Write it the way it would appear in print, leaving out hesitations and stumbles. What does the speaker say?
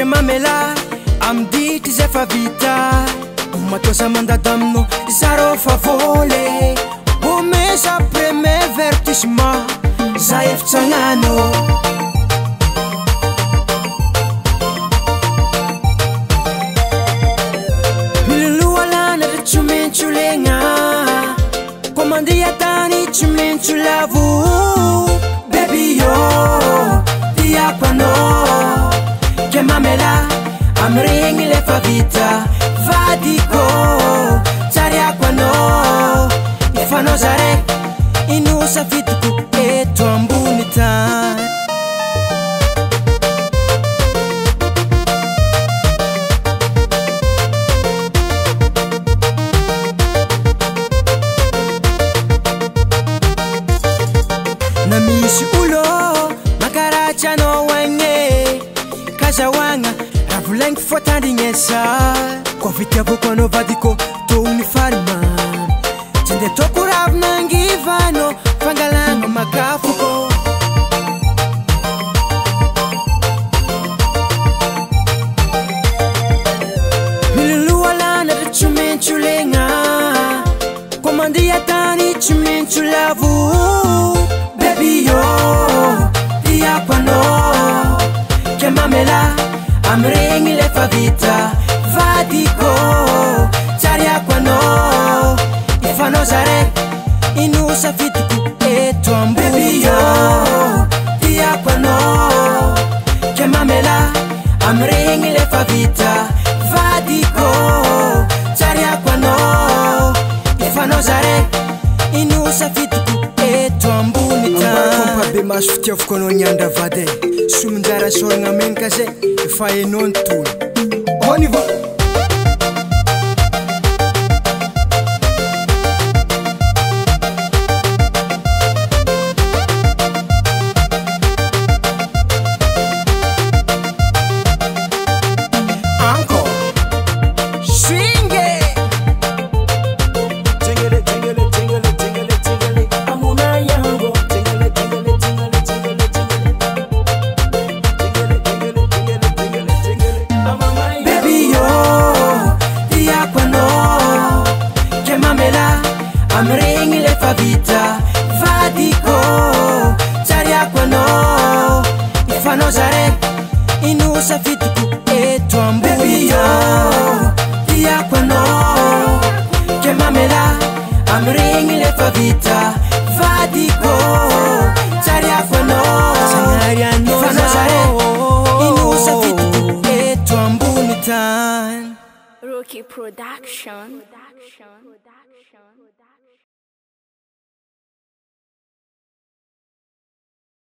mamela amdity zay fa vita matosa mandady aminao zaro fa voly omesa premier vertissement za efitsagnano miloloha lana re tsy maintsy legna komandia tany tsy maintsy lavo baby yo tiako anao ke mamela amregny lefa vita vadiko tsariako anao ifanao zare inosafitiko eto ambony tany na misy olo makaratsy anao agny kazahoagna raha volaigny foatandrignesa koa fitiavako anao vadiko toony farimamy tsy nde toko ravinangivano fangalagna makafoko miloloha lana re tsy maintsy legna komandia tany tsy maintsy lavo baby yo tiako anao ke mamela amregny lefa vita vadiko tsariako anao ifanao zare inosafitiko eto ambony yo tiako anao ke mamela amregny lefa vita vadiko tsariako anao ifanao zare inosafitiko eto ambony tany be maso fitiavako anao niandra vady somonjara soragna menaka zay efa enao ntony on y va amregny lefa vita vadiko tsariako anao ifanao zare inosafitiko eto ambony yo tiako anao ke mamela amregny lefa vita vadiko tsariako anao ifanao zare inosafitiko eto ambony tany Rookie Production.